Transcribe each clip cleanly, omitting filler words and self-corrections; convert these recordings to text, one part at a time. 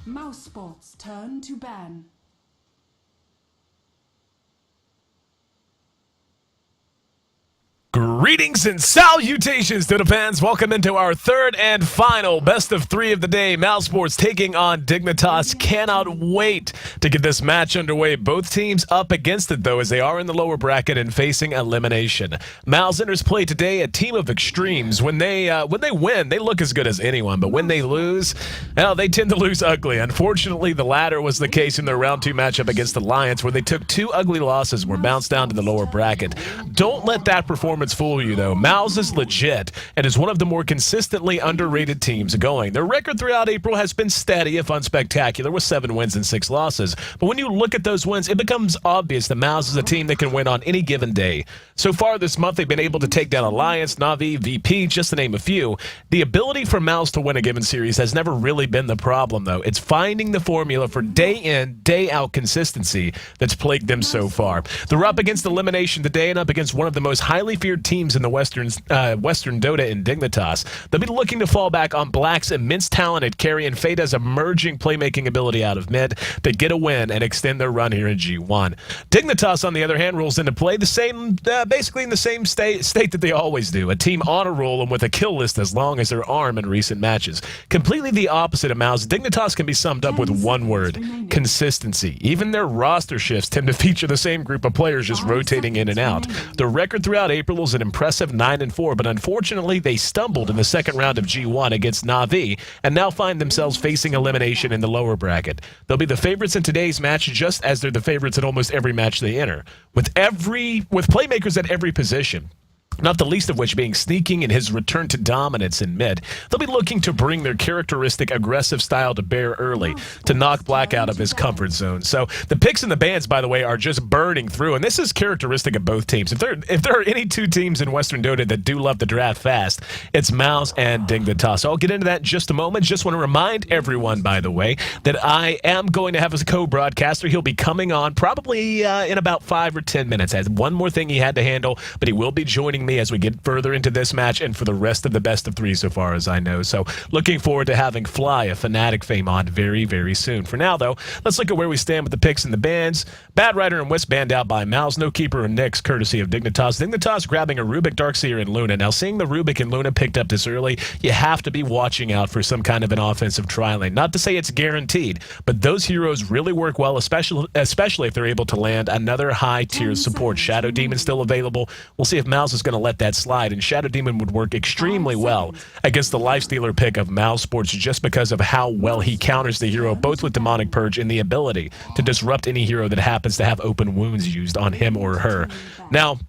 Mouse Sports turn to ban. Greetings and salutations to the fans. Welcome into our third and final best of three of the day. Mouz Sports taking on Dignitas. Cannot wait to get this match underway. Both teams up against it, though, as they are in the lower bracket and facing elimination. Mouz enters play today, a team of extremes. When they win, they look as good as anyone. But when they lose, well, they tend to lose ugly. Unfortunately, the latter was the case in their round two matchup against the Lions, where they took two ugly losses and were bounced down to the lower bracket. Don't let that performance fool you, though. Mouz is legit and is one of the more consistently underrated teams going. Their record throughout April has been steady, if unspectacular, with 7 wins and 6 losses. But when you look at those wins, it becomes obvious that Mouz is a team that can win on any given day. So far this month, they've been able to take down Alliance, Na'Vi, VP, just to name a few. The ability for Mouz to win a given series has never really been the problem, though. It's finding the formula for day in, day out consistency that's plagued them so far. They're up against elimination today and up against one of the most highly feared teams in the Western Dota in Dignitas. They'll be looking to fall back on Black's immense talent at carry and Fada's emerging playmaking ability out of mid to get a win and extend their run here in G1. Dignitas, on the other hand, rolls into play the same, basically in the same state that they always do. A team on a roll and with a kill list as long as their arm in recent matches. Completely the opposite of Mouz, Dignitas can be summed up with one word: consistency. Even their roster shifts tend to feature the same group of players just rotating in and out. The record throughout April was an impressive 9-4, but unfortunately they stumbled in the second round of G1 against Na'Vi and now find themselves facing elimination in the lower bracket. They'll be the favorites in today's match, just as they're the favorites in almost every match they enter, with playmakers at every position. Not the least of which being Sneaking in his return to dominance in mid. They'll be looking to bring their characteristic aggressive style to bear early to knock Black out of his comfort zone. So the picks and the bans, by the way, are just burning through, and this is characteristic of both teams. If there are any two teams in Western Dota that do love to draft fast, it's Mouz and Dignitas. So I'll get into that in just a moment. Just want to remind everyone, by the way, that I am going to have a co-broadcaster. He'll be coming on probably in about 5 or 10 minutes. Has one more thing he had to handle, but he will be joining me as we get further into this match and for the rest of the best of three so far as I know. So looking forward to having Fly, a Fnatic fame, on very, very soon. For now, though, let's look at where we stand with the picks and the bans. Bad Rider and Wisp banned out by Mouz. No Keeper and Nyx, courtesy of Dignitas. Dignitas grabbing a Rubik, Darkseer, and Luna. Now, seeing the Rubik and Luna picked up this early, you have to be watching out for some kind of an offensive tri-lane. Not to say it's guaranteed, but those heroes really work well, especially if they're able to land another high-tier support. Shadow Demon still available. We'll see if Mouz is going to let that slide, and Shadow Demon would work extremely well against the Lifestealer pick of Mouz Sports just because of how well he counters the hero, both with Demonic Purge and the ability to disrupt any hero that happens to have open wounds used on him or her. Now,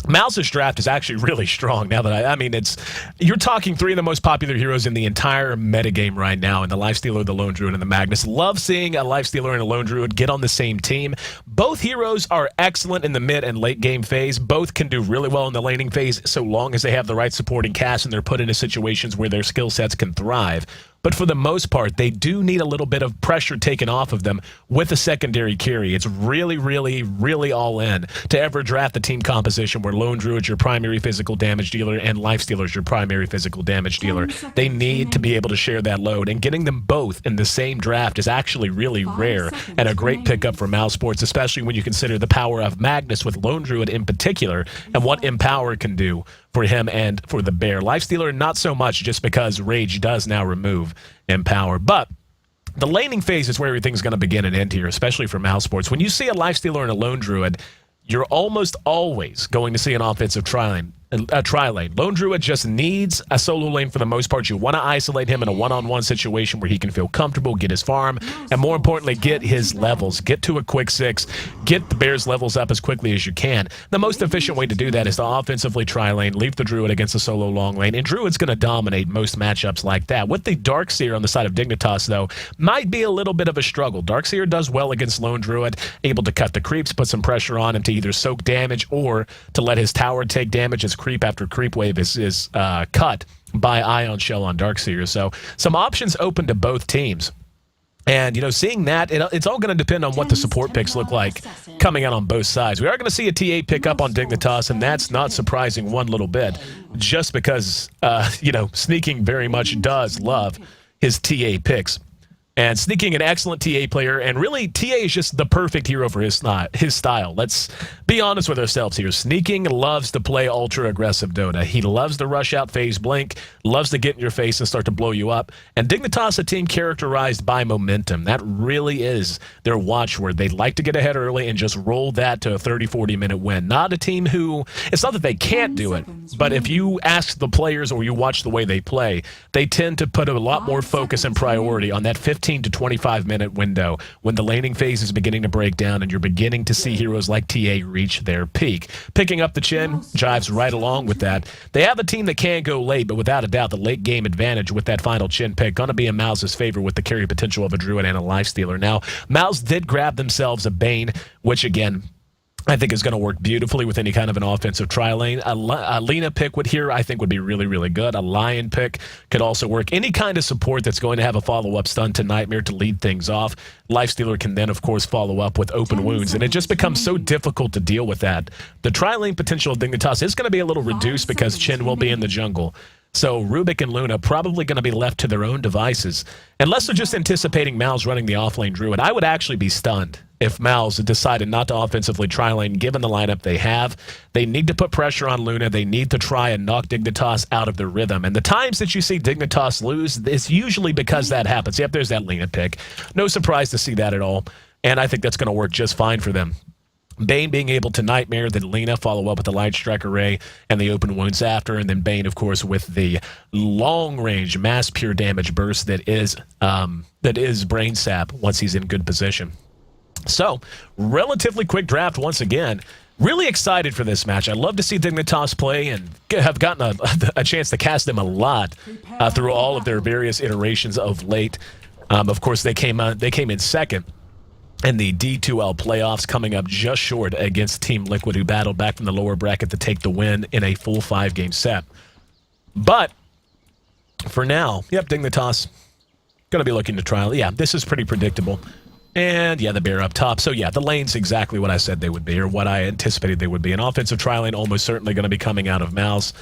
Mouz's draft is actually really strong now that you're talking 3 of the most popular heroes in the entire metagame right now, in the Lifestealer, the Lone Druid, and the Magnus. Love seeing a Lifestealer and a Lone Druid get on the same team. Both heroes are excellent in the mid and late game phase. Both can do really well in the laning phase so long as they have the right supporting cast and they're put into situations where their skill sets can thrive. But for the most part, they do need a little bit of pressure taken off of them with a secondary carry. It's really, really, really all in to ever draft the team composition where Lone Druid's your primary physical damage dealer and Lifestealer's your primary physical damage dealer. They need to be able to share that load, and getting them both in the same draft is actually really rare and a great pickup for Mouz Sports, especially when you consider the power of Magnus with Lone Druid in particular and what Empower can do for him and for the Bear. Lifestealer, not so much, just because Rage does now remove Empower. But the laning phase is where everything's going to begin and end here, especially for Mouz Sports. When you see a Lifestealer and a Lone Druid, you're almost always going to see an offensive tri-lane. Lone Druid just needs a solo lane for the most part. You want to isolate him in a one-on-one situation where he can feel comfortable, get his farm, and more importantly, get his levels. Get to a quick 6, get the Bears' levels up as quickly as you can. The most efficient way to do that is to offensively tri-lane, leave the Druid against a solo long lane, and Druid's going to dominate most matchups like that. With the Darkseer on the side of Dignitas, though, might be a little bit of a struggle. Darkseer does well against Lone Druid, able to cut the creeps, put some pressure on him to either soak damage or to let his tower take damage as creep after creep wave is cut by Ion Shell on Darkseer. So some options open to both teams. And, seeing that, it's all going to depend on what the support picks look like coming out on both sides. We are going to see a TA pick up on Dignitas, and that's not surprising one little bit, just because, Sneaking very much does love his TA picks. And Sneaking, an excellent TA player, and really TA is just the perfect hero for his style. Let's be honest with ourselves here. Sneaking loves to play ultra aggressive Dota. He loves to rush out phase blink, loves to get in your face and start to blow you up. And Dignitas, a team characterized by momentum. That really is their watchword. They like to get ahead early and just roll that to a 30-40 minute win. Not a team who, it's not that they can't do it, but if you ask the players or you watch the way they play, they tend to put a lot more focus and priority on that 15 to 25 minute window when the laning phase is beginning to break down and you're beginning to see heroes like TA reach their peak. Picking up the chin jives right along with that. They have a team that can go late, but without a doubt, the late game advantage with that final chin pick going to be in Mouz's favor with the carry potential of a Druid and a Lifestealer. Now, Mouz did grab themselves a Bane, which again, I think is going to work beautifully with any kind of an offensive tri-lane. A Lina pick I think would be really, really good. A Lion pick could also work. Any kind of support that's going to have a follow-up stun to Nightmare to lead things off. Lifestealer can then, of course, follow up with open wounds, and it just becomes so difficult to deal with that. The tri-lane potential of Dignitas is going to be a little reduced because Chin will be in the jungle. So Rubik and Luna probably going to be left to their own devices. Unless they're just anticipating Mouz running the offlane Druid, I would actually be stunned if Mouz decided not to offensively tri-lane given the lineup they have. They need to put pressure on Luna. They need to try and knock Dignitas out of their rhythm. And the times that you see Dignitas lose, it's usually because that happens. Yep, there's that Luna pick. No surprise to see that at all. And I think that's going to work just fine for them. Bane being able to Nightmare, then Lina follow up with the Light Strike Array and the open wounds after, and then Bane, of course, with the long-range mass pure damage burst that is Brain Sap once he's in good position. So, relatively quick draft once again. Really excited for this match. I love to see Dignitas play and have gotten a chance to cast them a lot through all of their various iterations of late. Of course, they came in second in the D2L playoffs, coming up just short against Team Liquid, who battled back from the lower bracket to take the win in a full 5-game set. But for now, yep, Dignitas going to be looking to trial. Yeah, this is pretty predictable. And yeah, the bear up top. So yeah, the lane's exactly what I said they would be, or what I anticipated they would be. An offensive tri lane almost certainly going to be coming out of Mouz.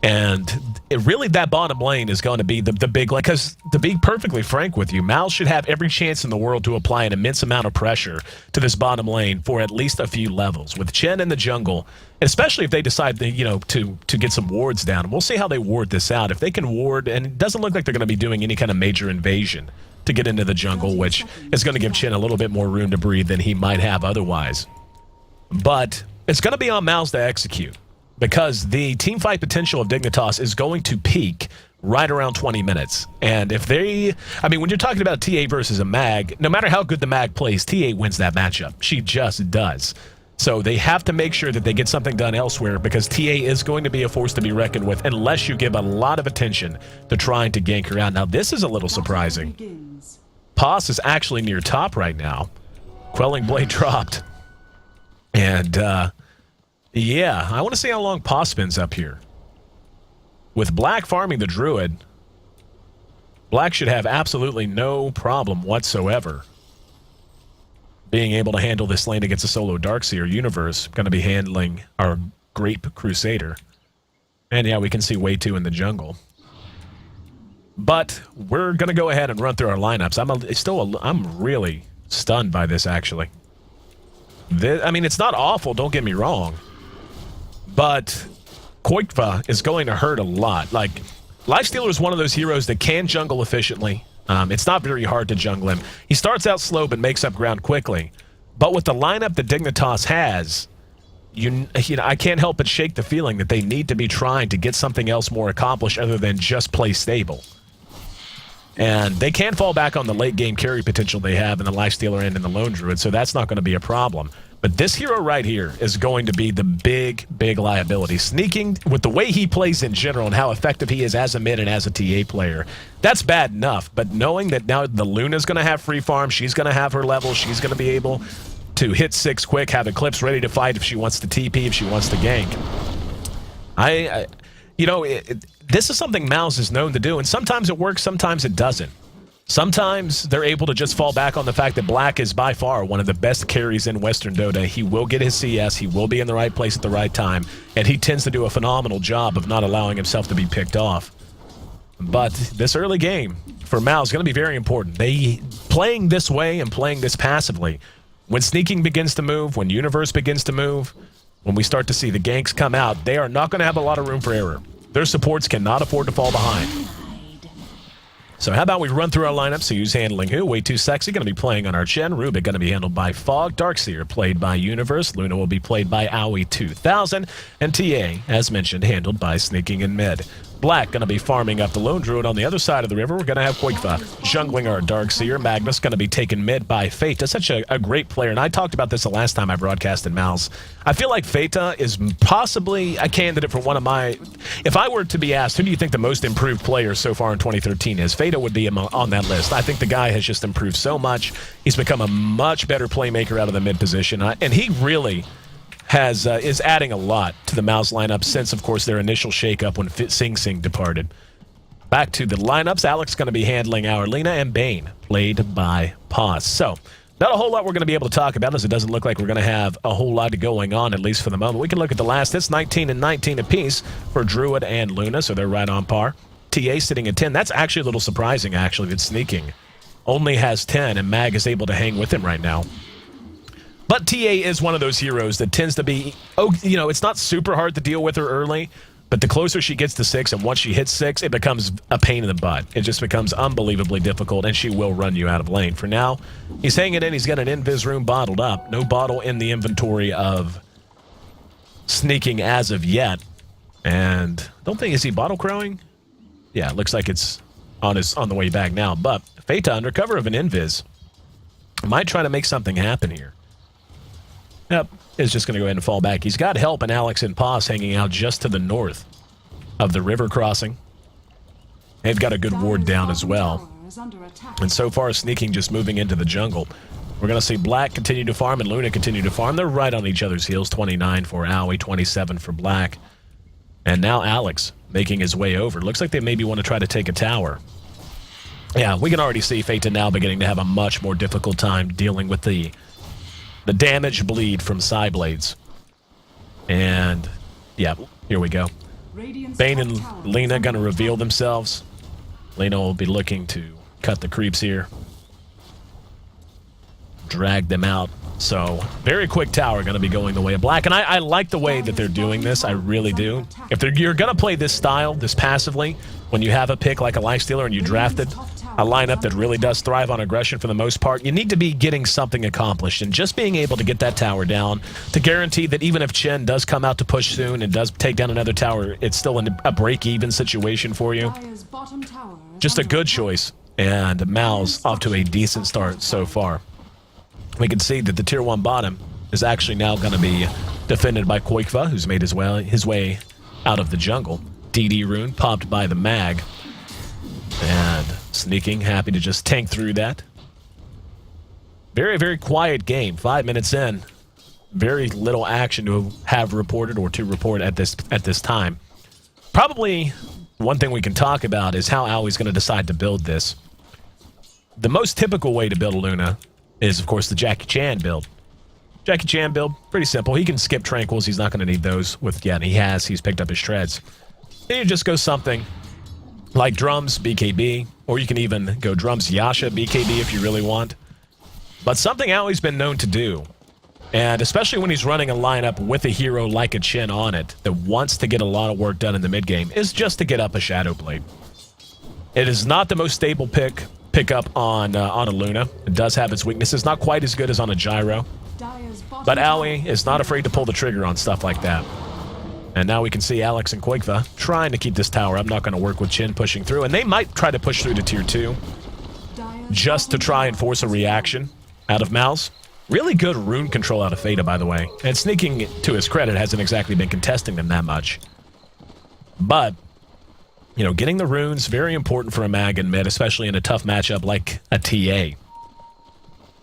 And really, that bottom lane is going to be the big lane. Because to be perfectly frank with you, Mouz should have every chance in the world to apply an immense amount of pressure to this bottom lane for at least a few levels. With Chen in the jungle, and especially if they decide to get some wards down. And we'll see how they ward this out. If they can ward, and it doesn't look like they're going to be doing any kind of major invasion to get into the jungle, which is going to give Chen a little bit more room to breathe than he might have otherwise. But it's going to be on Mouz to execute, because the team fight potential of Dignitas is going to peak right around 20 minutes. And if they, when you're talking about TA versus a Mag, no matter how good the Mag plays, TA wins that matchup. She just does. So they have to make sure that they get something done elsewhere, because TA is going to be a force to be reckoned with unless you give a lot of attention to trying to gank her out. Now, this is a little surprising. Pos is actually near top right now. Quelling Blade dropped. And, yeah, I want to see how long Pos spins up here. With Black farming the Druid, Black should have absolutely no problem whatsoever being able to handle this lane against a solo Darkseer. Universe going to be handling our Grape Crusader. And yeah, we can see Way 2 in the jungle. But we're going to go ahead and run through our lineups. I'm really stunned by this, actually. It's not awful, don't get me wrong. But Qualifier is going to hurt a lot. Like, Lifestealer is one of those heroes that can jungle efficiently. It's not very hard to jungle him. He starts out slow but makes up ground quickly. But with the lineup that Dignitas has, I can't help but shake the feeling that they need to be trying to get something else more accomplished other than just play stable. And they can fall back on the late game carry potential they have in the Lifestealer and in the Lone Druid, so that's not going to be a problem. But this hero right here is going to be the big, big liability. Sneaking, with the way he plays in general and how effective he is as a mid and as a TA player, that's bad enough. But knowing that now the Luna's going to have free farm, she's going to have her level, she's going to be able to hit 6 quick, have Eclipse ready to fight if she wants to TP, if she wants to gank. This is something Mouz is known to do, and sometimes it works, sometimes it doesn't. Sometimes they're able to just fall back on the fact that Black is by far one of the best carries in Western Dota. He will get his CS, he will be in the right place at the right time, and he tends to do a phenomenal job of not allowing himself to be picked off. But this early game, for Mouz is going to be very important. They playing this way and playing this passively. When sneaking begins to move, when Universe begins to move, when we start to see the ganks come out, they are not going to have a lot of room for error. Their supports cannot afford to fall behind. So how about we run through our lineup, see who's handling who. Way Too Sexy going to be playing on our Chen. Rubik going to be handled by Fog. Darkseer played by Universe. Luna will be played by Owie 2000. And TA, as mentioned, handled by Sneaking in Mid. Black going to be farming up the Lone Druid on the other side of the river. We're going to have Qualifier jungling our Darkseer. Magnus going to be taken mid by Feta. Such a great player, and I talked about this the last time I broadcasted Mouz. I feel like Feta is possibly a candidate for one of my... If I were to be asked, who do you think the most improved player so far in 2013 is? Feta would be on that list. I think the guy has just improved so much. He's become a much better playmaker out of the mid position, and he really... is adding a lot to the Mouz lineup since, of course, their initial shakeup when Sing Sing departed. Back to the lineups. Alex going to be handling our Lena, and Bane played by Paz. So, not a whole lot we're going to be able to talk about, as it doesn't look like we're going to have a whole lot going on, at least for the moment. We can look at the last hits, 19 and 19 apiece for Druid and Luna, so they're right on par. TA sitting at 10. That's actually a little surprising, actually, that Sneaking only has 10, and Mag is able to hang with him right now. But TA is one of those heroes that tends to be, it's not super hard to deal with her early, but the closer she gets to 6, and once she hits 6, it becomes a pain in the butt. It just becomes unbelievably difficult, and she will run you out of lane. For now, he's hanging in. He's got an invis room bottled up. No bottle in the inventory of Sneaking as of yet. And don't think, is he bottle crowing? Yeah, it looks like it's on the way back now. But Feta, under cover of an invis, might try to make something happen here. Yep, is just going to go ahead and fall back. He's got help, and Alex and Paz hanging out just to the north of the river crossing. They've got a good ward down as well. And so far, Sneaking just moving into the jungle. We're going to see Black continue to farm and Luna continue to farm. They're right on each other's heels. 29 for Owie, 27 for Black. And now Alex making his way over. Looks like they maybe want to try to take a tower. Yeah, we can already see Feta now beginning to have a much more difficult time dealing with the damage bleed from Psyblades. And, yeah, here we go. Bane and Lena going to reveal themselves. Lena will be looking to cut the creeps here. Drag them out. So, very quick tower going to be going the way of Black. And I like the way that they're doing this. I really do. If you're going to play this style, this passively, when you have a pick like a Lifestealer and you drafted a lineup that really does thrive on aggression for the most part, you need to be getting something accomplished. And just being able to get that tower down to guarantee that even if Chen does come out to push soon and does take down another tower, it's still a break-even situation for you. Just a good choice. And Mouz off to a decent start so far. We can see that the Tier 1 bottom is actually now going to be defended by Qualifier, who's made his way out of the jungle. DD rune popped by the Mag. And Sneaking, happy to just tank through that. Very, very quiet game. 5 minutes in. Very little action to have reported or to report at this time. Probably one thing we can talk about is how Owie's going to decide to build this. The most typical way to build a Luna is, of course, the Jackie Chan build. Jackie Chan build, pretty simple. He can skip Tranquils. He's not going to need those with yet. He's picked up his Shreds. Then you just go something like Drums, BKB, or you can even go Drums, Yasha, BKB if you really want. But something Owie's been known to do, and especially when he's running a lineup with a hero like a Chen on it that wants to get a lot of work done in the mid game, is just to get up a Shadow Blade. It is not the most stable pick up on a Luna. It does have its weaknesses, not quite as good as on a Gyro. But Owie is not afraid to pull the trigger on stuff like that. And now we can see Alex and Qualifier trying to keep this tower. I'm not going to work with Chen pushing through. And they might try to push through to Tier 2 just to try and force a reaction out of Mouz. Really good rune control out of Feta, by the way. And Sneaking, to his credit, hasn't exactly been contesting them that much. But, you know, getting the runes, very important for a Mag in mid, especially in a tough matchup like a TA.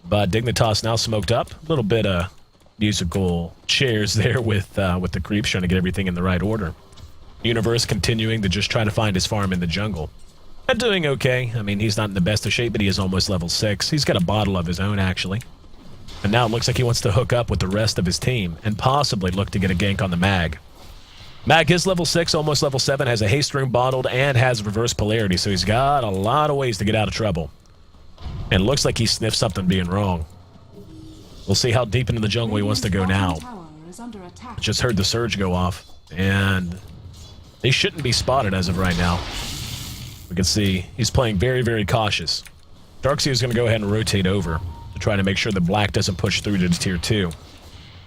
But Dignitas now smoked up. A little bit of musical chairs there with the creeps, trying to get everything in the right order. Universe continuing to just try to find his farm in the jungle. And doing okay. I mean, he's not in the best of shape, but he is almost level 6. He's got a bottle of his own, actually. And now it looks like he wants to hook up with the rest of his team and possibly look to get a gank on the Mag. Mag is level 6, almost level 7, has a haste room bottled, and has reverse polarity, so he's got a lot of ways to get out of trouble. And it looks like he sniffed something being wrong. We'll see how deep into the jungle he wants to go now. Just heard the surge go off, and they shouldn't be spotted as of right now. We can see he's playing very, very cautious. Darkseer is going to go ahead and rotate over to try to make sure the black doesn't push through to tier 2.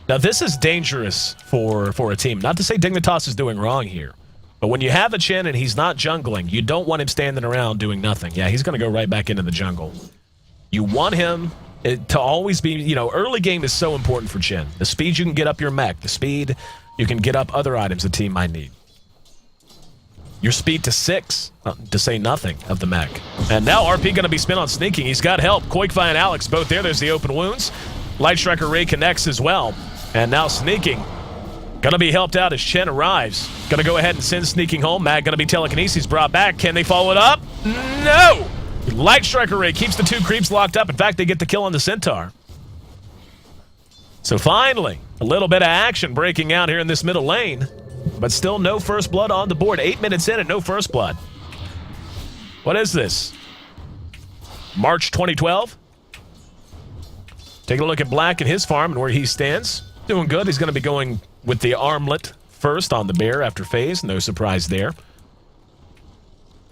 Now, this is dangerous for a team. Not to say Dignitas is doing wrong here, but when you have a Chen and he's not jungling, you don't want him standing around doing nothing. Yeah, he's going to go right back into the jungle. You want him to always be, you know, early game is so important for Chen. The speed you can get up your mech, the speed you can get up other items the team might need. Your speed to 6, to say nothing of the mech. And now RP going to be spent on sneaking. He's got help. Qualifier and Alex both there. There's the open wounds. Light Striker Ray connects as well. And now sneaking. Going to be helped out as Chen arrives. Going to go ahead and send sneaking home. Mag going to be telekinesis brought back. Can they follow it up? No! Light Striker Ray keeps the 2 creeps locked up. In fact, they get the kill on the Centaur. So finally, a little bit of action breaking out here in this middle lane. But still no first blood on the board. 8 minutes in and no first blood. What is this? March 2012? Taking a look at Black and his farm and where he stands. Doing good. He's going to be going with the armlet first on the bear after phase. No surprise there.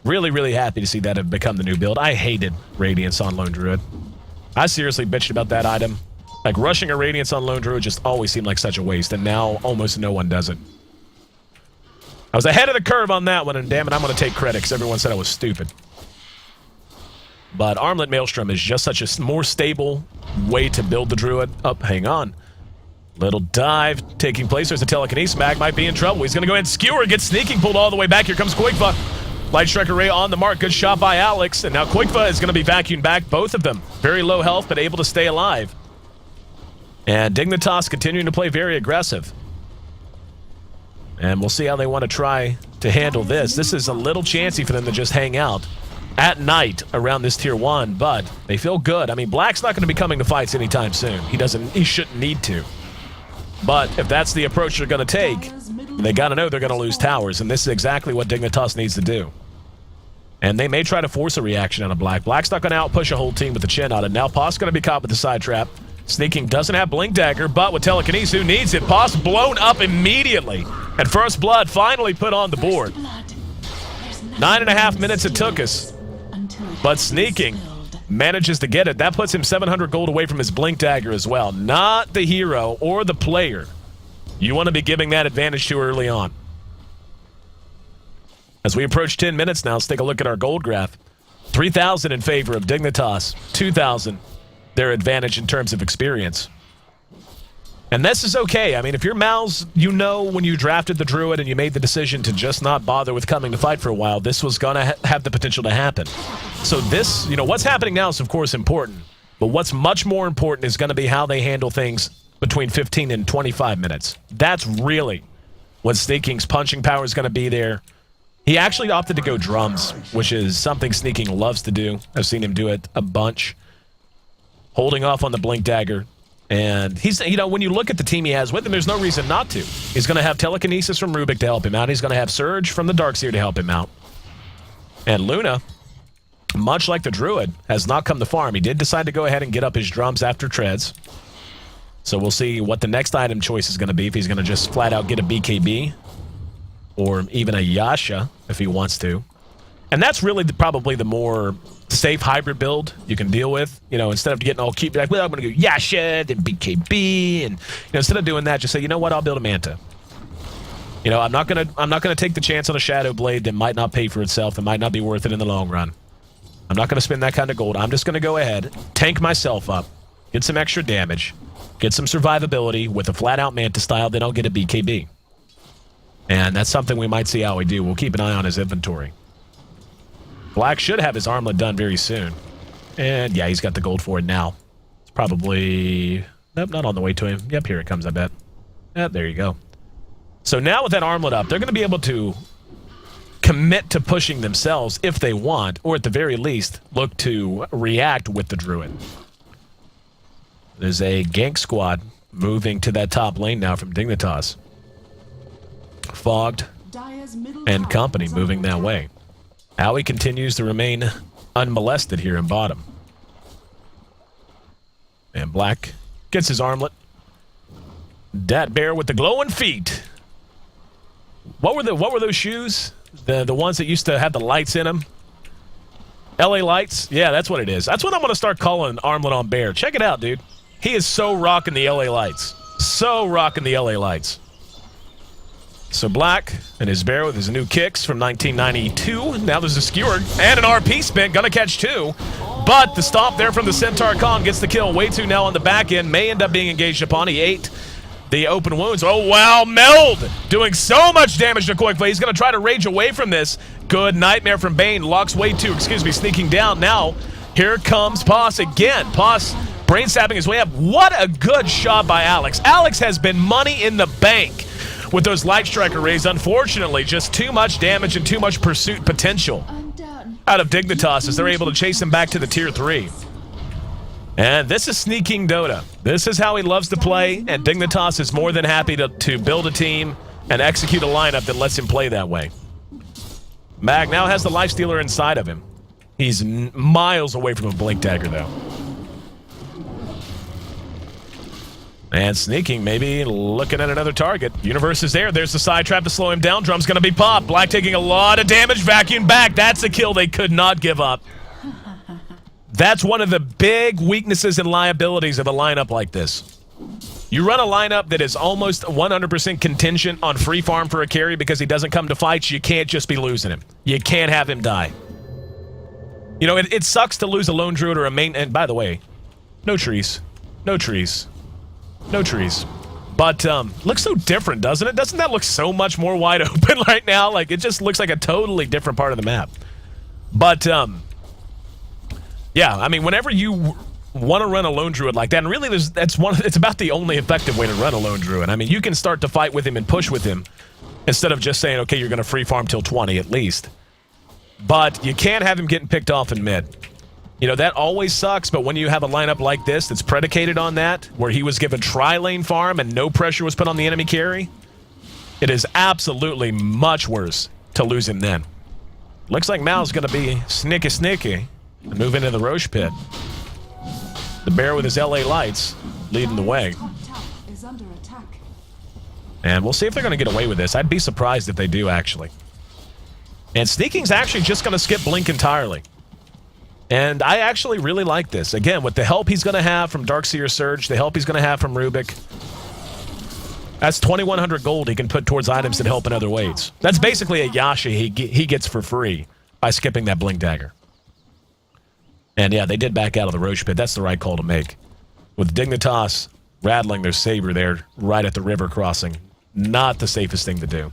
Really, really happy to see that have become the new build. I hated Radiance on Lone Druid. I seriously bitched about that item. Like, rushing a Radiance on Lone Druid just always seemed like such a waste, and now almost no one does it. I was ahead of the curve on that one, and damn it, I'm going to take credit because everyone said I was stupid. But Armlet Maelstrom is just such a more stable way to build the Druid. Oh, hang on. Little dive taking place. There's a telekinesis. Mag might be in trouble. He's going to go ahead and skewer. Gets sneaking, pulled all the way back. Here comes Qualifier. Light Striker Ray on the mark. Good shot by Alex. And now Qualifier is going to be vacuumed back. Both of them. Very low health, but able to stay alive. And Dignitas continuing to play very aggressive. And we'll see how they want to try to handle this. This is a little chancy for them to just hang out at night around this tier 1, but they feel good. I mean, Black's not going to be coming to fights anytime soon. He shouldn't need to. But if that's the approach they're going to take, they got to know they're going to lose towers, and this is exactly what Dignitas needs to do. And they may try to force a reaction on a Black. Black's not going to outpush a whole team with the chin on it. Now Poss going to be caught with the side trap. Sneaking doesn't have Blink Dagger, but with telekinesis, who needs it? Poss blown up immediately. And first blood finally put on the board. 9.5 minutes it took us. But sneaking manages to get it. That puts him 700 gold away from his Blink Dagger as well. Not the hero or the player you want to be giving that advantage to early on. As we approach 10 minutes now, let's take a look at our gold graph. 3,000 in favor of Dignitas. 2,000 their advantage in terms of experience. And this is okay. I mean, if you're Mouz, you know when you drafted the Druid and you made the decision to just not bother with coming to fight for a while, this was going to have the potential to happen. So this, you know, what's happening now is, of course, important. But what's much more important is going to be how they handle things between 15 and 25 minutes. That's really what Sneaking's punching power is going to be there. He actually opted to go drums, which is something Sneaking loves to do. I've seen him do it a bunch. Holding off on the Blink Dagger. And he's, you know, when you look at the team he has with him, there's no reason not to. He's going to have telekinesis from Rubik to help him out. He's going to have Surge from the Darkseer to help him out. And Luna, much like the Druid, has not come to farm. He did decide to go ahead and get up his drums after treads. So we'll see what the next item choice is going to be. If he's going to just flat out get a BKB. Or even a Yasha, if he wants to. And that's really probably the more safe hybrid build you can deal with. You know, instead of getting all cute, like, well, I'm going to go Yasha, then BKB, and you know, instead of doing that, just say, you know what, I'll build a Manta. You know, I'm not gonna take the chance on a Shadow Blade that might not pay for itself, that might not be worth it in the long run. I'm not gonna spend that kind of gold. I'm just gonna go ahead, tank myself up, get some extra damage, get some survivability with a flat-out Manta style, then I'll get a BKB. And that's something we might see how we do. We'll keep an eye on his inventory. Black should have his armlet done very soon. And yeah, he's got the gold for it now. It's probably... Nope, not on the way to him. Yep, here it comes, I bet. Yep, there you go. So now with that armlet up, they're going to be able to commit to pushing themselves if they want, or at the very least, look to react with the Druid. There's a gank squad moving to that top lane now from Dignitas. Fogged, and company moving that way. Howie continues to remain unmolested here in bottom. And Black gets his armlet. Dat Bear with the glowing feet. What were those shoes? The ones that used to have the lights in them? LA Lights? Yeah, that's what it is. That's what I'm going to start calling armlet on Bear. Check it out, dude. He is so rocking the LA Lights. So rocking the LA Lights. So Black and his Bear with his new kicks from 1992. Now there's a skewer and an RP spin. Gonna catch two. But the stomp there from the Centaur Khan gets the kill. Way too now on the back end. May end up being engaged upon. He ate the open wounds. Oh, wow. Meld doing so much damage to Qualifier. He's going to try to rage away from this. Good nightmare from Bane. Locks way too, sneaking down. Now, here comes Poss again. Poss brain stabbing his way up. What a good shot by Alex. Alex has been money in the bank with those light striker rays. Unfortunately, just too much damage and too much pursuit potential out of Dignitas as they're able to chase him back to the tier 3. And this is sneaking Dota. This is how he loves to play, and Dignitas is more than happy to build a team and execute a lineup that lets him play that way. Mag now has the Lifestealer inside of him. He's miles away from a Blink Dagger, though. And sneaking, maybe looking at another target. Universe is there. There's the side trap to slow him down. Drum's going to be popped. Black taking a lot of damage. Vacuum back. That's a kill they could not give up. That's one of the big weaknesses and liabilities of a lineup like this. You run a lineup that is almost 100% contingent on free farm for a carry because he doesn't come to fights. You can't just be losing him. You can't have him die. You know, it sucks to lose a lone druid or a main... And by the way, no trees. No trees. No trees. But, looks so different, doesn't it? Doesn't that look so much more wide open right now? Like, it just looks like a totally different part of the map. But, yeah, I mean, whenever you want to run a lone druid like that, and really it's about the only effective way to run a lone druid. I mean, you can start to fight with him and push with him instead of just saying, okay, you're going to free farm till 20 at least. But you can't have him getting picked off in mid. You know, that always sucks, but when you have a lineup like this that's predicated on that, where he was given tri-lane farm and no pressure was put on the enemy carry, it is absolutely much worse to lose him then. Looks like Mouz going to be sneaky. And move into the Roche pit. The Bear with his LA Lights leading the way. And we'll see if they're going to get away with this. I'd be surprised if they do, actually. And sneaking's actually just going to skip Blink entirely. And I actually really like this. Again, with the help he's going to have from Darkseer Surge, the help he's going to have from Rubik, that's 2,100 gold he can put towards items that help in other ways. That's basically a Yasha he gets for free by skipping that Blink Dagger. And yeah, they did back out of the Roche pit. That's the right call to make. With Dignitas rattling their saber there right at the river crossing. Not the safest thing to do.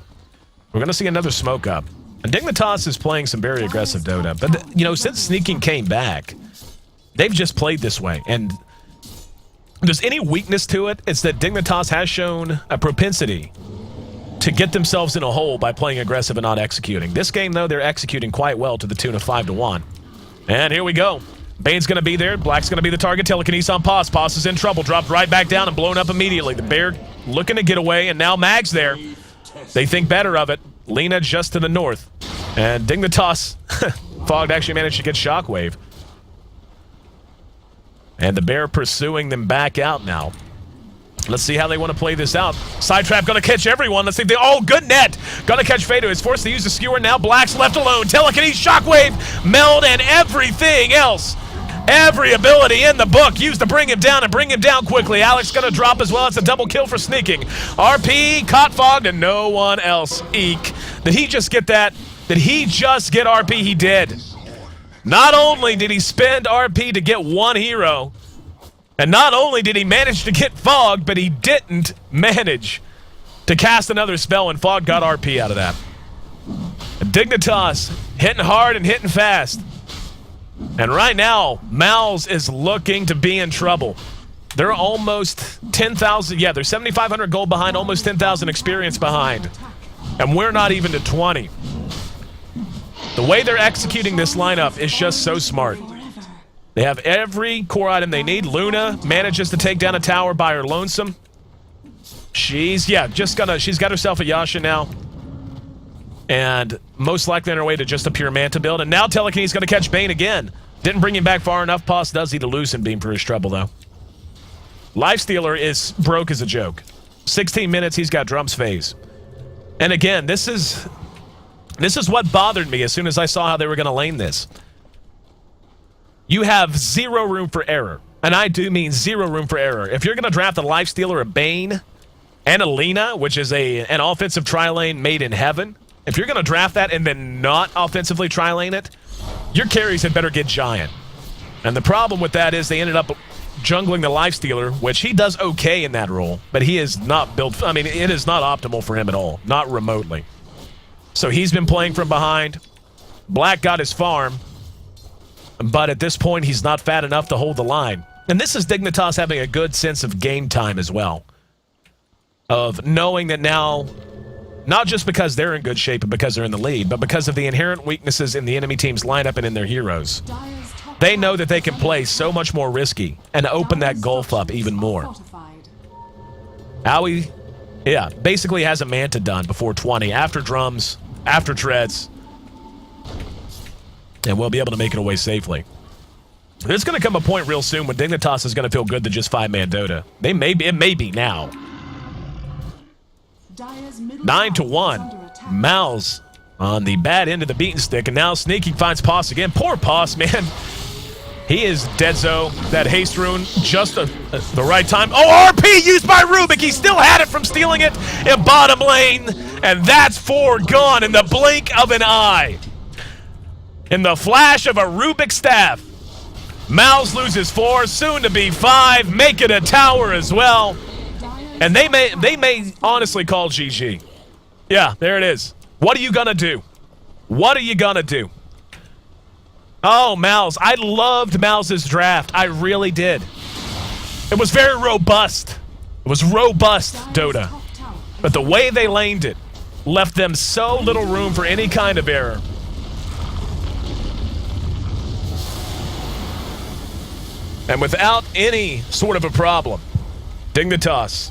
We're going to see another smoke up. And Dignitas is playing some very aggressive Dota. But, you know, since sneaking came back, they've just played this way. And if there's any weakness to it, it's that Dignitas has shown a propensity to get themselves in a hole by playing aggressive and not executing. This game, though, they're executing quite well to the tune of 5-1. And here we go. Bane's going to be there. Black's going to be the target. Telekinesis on Poss. Poss is in trouble. Dropped right back down and blown up immediately. The Bear looking to get away, and now Mag's there. They think better of it. Lena just to the north. And Dignitas, Fogged actually managed to get Shockwave. And the Bear pursuing them back out now. Let's see how they want to play this out. Side trap going to catch everyone. Let's see if they... Oh, good net. Going to catch Fado. Is forced to use the skewer. Now Black's left alone. Telekinesis, Shockwave, Meld, and everything else. Every ability in the book used to bring him down and bring him down quickly. Alex going to drop as well. It's a double kill for sneaking. RP, caught Fogged, and no one else. Eek. Did he just get that? Did he just get RP? He did. Not only did he spend RP to get one hero, and not only did he manage to get Fogged, but he didn't manage to cast another spell, and Fogged got RP out of that. Dignitas hitting hard and hitting fast. And right now, Mouz is looking to be in trouble. They're almost 10,000. Yeah, they're 7,500 gold behind, almost 10,000 experience behind. And we're not even to 20. The way they're executing this lineup is just so smart. They have every core item they need. Luna manages to take down a tower by her lonesome. She's got herself a Yasha now. And most likely on our way to just a pure Manta build. And now Telekine's going to catch Bane again. Didn't bring him back far enough. Poss does need a Lucent Beam for his trouble, though. Lifestealer is broke as a joke. 16 minutes, he's got Drum's phase. And again, this is what bothered me as soon as I saw how they were going to lane this. You have zero room for error. And I do mean zero room for error. If you're going to draft a Lifestealer, a Bane, and a Lina, which is an offensive tri-lane made in heaven, if you're going to draft that and then not offensively tri-lane it, your carries had better get Giant. And the problem with that is they ended up jungling the Lifestealer, which he does okay in that role, but he is not built. I mean, it is not optimal for him at all, not remotely. So he's been playing from behind. Black got his farm, but at this point, he's not fat enough to hold the line. And this is Dignitas having a good sense of game time as well, of knowing that now, not just because they're in good shape and because they're in the lead, but because of the inherent weaknesses in the enemy team's lineup and in their heroes. They know that they can play so much more risky and open that gulf up even more. Owie, yeah, basically has a Manta done before 20, after drums, after treads, and we'll be able to make it away safely. There's going to come a point real soon when Dignitas is going to feel good to just 5-man Dota. It may be now. 9-1. Mouz on the bad end of the beaten stick, and now Sneaking finds Poss again. Poor Poss, man. He is deadzo. That haste rune just the right time. Oh, RP used by Rubik. He still had it from stealing it in bottom lane, and that's 4 gone in the blink of an eye. In the flash of a Rubik staff, Mouz loses 4, soon to be 5, make it a tower as well. And they may honestly call GG. Yeah, there it is. What are you gonna do? What are you gonna do? Oh, Mouz. I loved Mouz's draft. I really did. It was very robust. It was robust, Dota. But the way they laned it left them so little room for any kind of error. And without any sort of a problem, Dignitas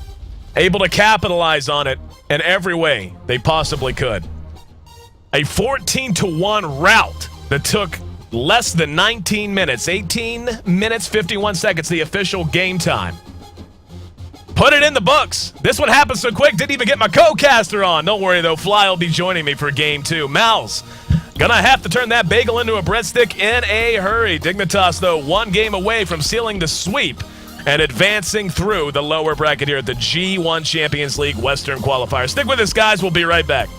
able to capitalize on it in every way they possibly could. A 14-1 rout that took less than 19 minutes, 18 minutes, 51 seconds, the official game time. Put it in the books. This one happened so quick, didn't even get my co-caster on. Don't worry, though. Fly will be joining me for game 2. Mouz gonna have to turn that bagel into a breadstick in a hurry. Dignitas, though, 1 game away from sealing the sweep and advancing through the lower bracket here at the G-1 Champions League Western Qualifier. Stick with us, guys. We'll be right back.